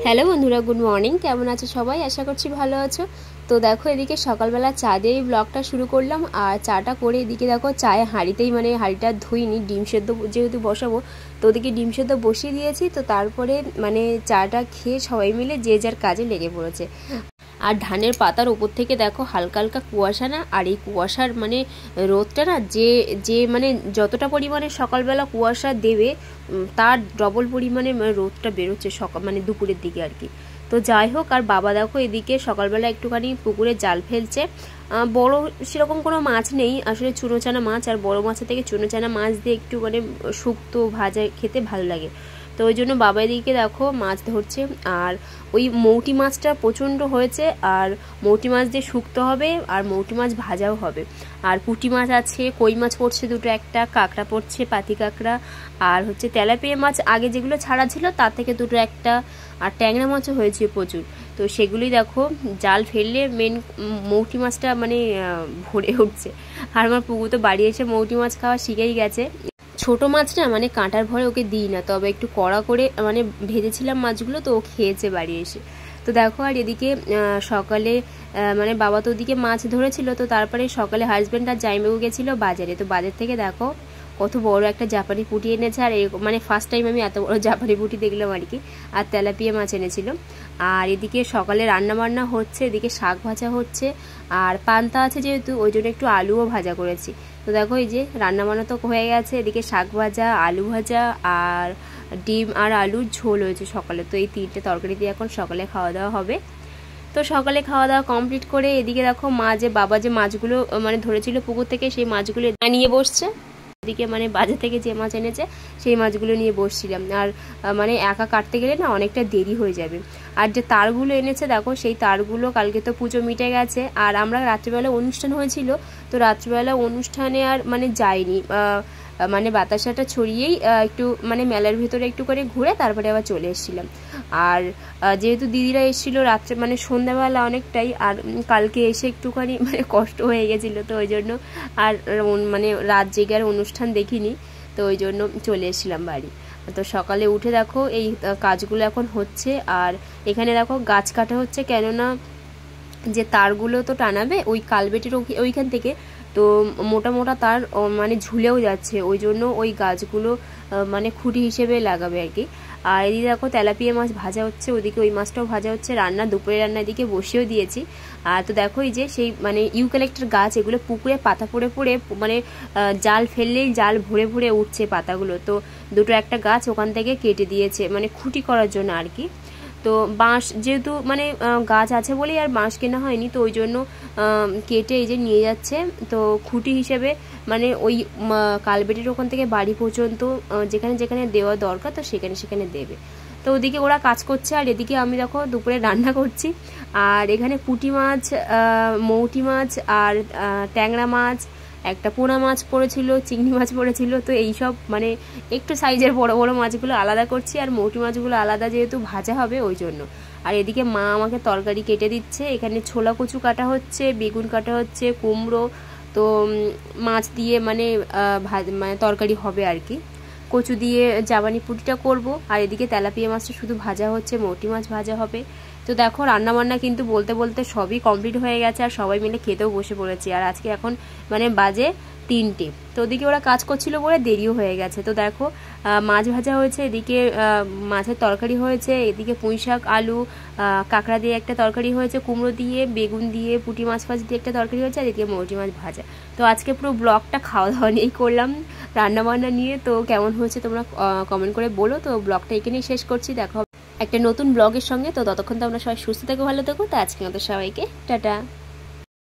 Hello বন্ধুরা, good morning. কেমন আছো সবাই? আশা করছি ভালো আছো। তো দেখো, এদিকে সকালবেলা চা দিয়ে ব্লগটা শুরু করলাম। আর চাটা করে এদিকে দেখো চায়ে হাঁড়িতেই হাঁড়িটা ধুইনি, ডিম সেদ্ধ যেহেতু বসাবো, তো ওদিকে ডিম সেদ্ধ বসিয়ে দিয়েছি। তো তারপরে চাটা খেয়ে সবাই মিলে যে যার কাজে লেগে পড়েছে। আর ধানের পাতার উপর থেকে দেখো হালকা হালকা কুয়াশা না, আর এই কুয়াশার রোদটা না, যে যে যতটা পরিমাণে সকালবেলা কুয়াশা দেবে তার ডবল পরিমাণে রোদটা বেরোচ্ছে সকাল দুপুরের দিকে আর কি। তো যাই হোক, আর বাবা দেখো এদিকে সকালবেলা একটুখানি পুকুরে জাল ফেলছে। বড় সেরকম কোনো মাছ নেই আসলে, চুনোচানা মাছ, আর বড় মাছের থেকে চুনোচানা মাছ দিয়ে একটু শুক্তো ভাজা খেতে ভালো লাগে। তো ওই জন্য বাবা এদিকে দেখো মাছ ধরছে। আর ওই মৌটি মাছটা প্রচণ্ড হয়েছে, আর মৌটি মাছ দিয়ে শুক্তো হবে, আর মৌটি মাছ ভাজাও হবে। আর পুঁটি মাছ আছে, কই মাছ পড়ছে দুটো, একটা কাঁকড়া পড়ছে, পাতি কাঁকড়া, আর হচ্ছে তেলাপিয়া মাছ আগে যেগুলো ছাড়া ছিল তার থেকে দুটো একটা, আর ট্যাংরা মাছও হয়েছে প্রচুর। তো সেগুলোই দেখো জাল ফেললে মেন মৌটি মাছটা ভরে উঠছে। আর আমার পুকুর তো বাড়ি এসে মৌটি মাছ খাওয়া শিখেই গেছে। ছোট মাছ না কাঁটার ভরে ওকে দিই না, তবে একটু কড়া করে ভেজেছিলাম মাছগুলো, তো ও খেয়েছে বাড়ি এসে। তো দেখো, আর এদিকে সকালে বাবা তো ওদিকে মাছ ধরেছিল, তো তারপরে সকালে হাজব্যান্ড আর জামাইবাবু গেছিলো বাজারে। তো বাজার থেকে দেখো কত বড় একটা জাপানি পুঁটি এনেছে। আর ফার্স্ট টাইম আমি এত বড় জাপানি পুঁটি দেখলাম আর কি। আর তেলাপিয়া মাছ এনেছিল। আর এদিকে সকালে রান্না বান্না হচ্ছে, এদিকে শাক ভাজা হচ্ছে, আর পান্তা আছে যেহেতু ওই জন্য একটু আলুও ভাজা করেছি। তো দেখো এই যে রান্না বান্না তো হয়ে গেছে, এদিকে শাক ভাজা, আলু ভাজা, আর ডিম আর আলুর ঝোল হয়েছে সকালে। তো এই তিনটে তরকারি দিয়ে এখন সকালে খাওয়া দাওয়া হবে। তো সকালে খাওয়া দাওয়া কমপ্লিট করে এদিকে দেখো বাবা যে মাছগুলো ধরেছিল পুকুর থেকে, সেই মাছগুলো নিয়ে বসছে। এদিকে বাজার থেকে যে মাছ এনেছে সেই মাছগুলো নিয়ে বসছিলাম। আর একা কাটতে গেলে না অনেকটা দেরি হয়ে যাবে। আর যে তারগুলো এনেছে দেখো, সেই তারগুলো কালকে তো পুজো মিটে গেছে, আর আমরা রাত্রিবেলা অনুষ্ঠান হয়েছিল, তো রাত্রিবেলা অনুষ্ঠানে আর যাইনি। বাতাসাটা ছড়িয়েই একটু মেলার ভিতরে একটু করে ঘুরে তারপরে আবার চলে এসেছিলাম। আর যেহেতু দিদিরা এসেছিল রাত্রে সন্ধ্যাবেলা অনেকটাই, আর কালকে এসে একটুখানি কষ্ট হয়ে গেছিলো, তো ওই জন্য আর রাত জেগে আর অনুষ্ঠান দেখিনি, তো ওই জন্য চলে এসেছিলাম বাড়ি। তো সকালে উঠে দেখো এই কাজগুলো এখন হচ্ছে। আর এখানে দেখো গাছ কাটা হচ্ছে, কেননা যে তারগুলো তো টানাবে ওই কালবেটের ওইখান থেকে, তো মোটা মোটা তার ঝুলেও যাচ্ছে, ওই জন্য ওই গাছগুলো খুঁটি হিসেবে লাগাবে আর কি। আর এদিকে দেখো তেলাপিয়া মাছ ভাজা হচ্ছে, ওদিকে ওই মাছটাও ভাজা হচ্ছে, দুপুরে রান্না এদিকে বসিয়েও দিয়েছি। আর তো দেখো এই যে সেই ইউক্যালিপ্টাস গাছ, এগুলো পুকুরে পাতা পড়ে পড়ে জাল ফেললেই জাল ভরে ভরে উঠছে পাতাগুলো। তো দুটো একটা গাছ ওখান থেকে কেটে দিয়েছে খুঁটি করার জন্য আর কি। তো বাঁশ যেহেতু গাছ আছে বলেই আর বাঁশ কেনা হয়নি, তো ওই জন্য কেটে এই যে নিয়ে যাচ্ছে। তো খুঁটি হিসেবে ওই কালবেটের ওখান থেকে বাড়ি পর্যন্ত যেখানে যেখানে দেওয়া দরকার, তো সেখানে সেখানে দেবে। তো ওদিকে ওরা কাজ করছে, আর এদিকে আমি দেখো দুপুরে রান্না করছি। আর এখানে পুঁটি মাছ, মৌটি মাছ, আর ট্যাংরা মাছ, একটা পোনা মাছ পড়েছিল, চিংড়ি মাছ পড়েছিল। তো এইসব একটু সাইজের বড় বড় মাছগুলো আলাদা করছি, আর মৌটি মাছগুলো আলাদা, যেহেতু ভাজা হবে ওই জন্য। আর এদিকে মা আমাকে তরকারি কেটে দিচ্ছে, এখানে ছোলা কচু কাটা হচ্ছে, বেগুন কাটা হচ্ছে, কুমড়ো, তো মাছ দিয়ে তরকারি হবে আর কি। কচু দিয়ে জাবানি পুঁটিটা করব। আর এদিকে তেলাপিয়া মাছটা শুধু ভাজা হচ্ছে, মৌটি মাছ ভাজা হবে। তো দেখো রান্নাবান্না কিন্তু বলতে বলতে সবই কমপ্লিট হয়ে গেছে, আর সবাই মিলে খেতেও বসে পড়েছি। আর আজকে এখন বাজে 3টে। তো ওদিকে ওরা কাজ করছিল বলে দেরিও হয়ে গেছে। তো দেখো মাছ ভাজা হয়েছে, এদিকে মাছের তরকারি হয়েছে, এদিকে পুঁই শাক, আলু, কাঁকড়া দিয়ে একটা তরকারি হয়েছে, কুমড়ো দিয়ে, বেগুন দিয়ে, পুঁটি মাছ দিয়ে একটা তরকারি হয়েছে, আর এদিকে মৌটি মাছ ভাজা। তো আজকে পুরো ব্লগটা খাওয়া দাওয়া নিয়েই করলাম, রান্নাবান্না নিয়ে। তো কেমন হয়েছে তোমরা কমেন্ট করে বলো। তো ব্লগটা এখানেই শেষ করছি, দেখো একটা নতুন ব্লগের সঙ্গে। তো ততক্ষণ তো আমরা সবাই সুস্থ থেকো, ভালো থেকো। তো আজকে মতো সবাইকে টাটা।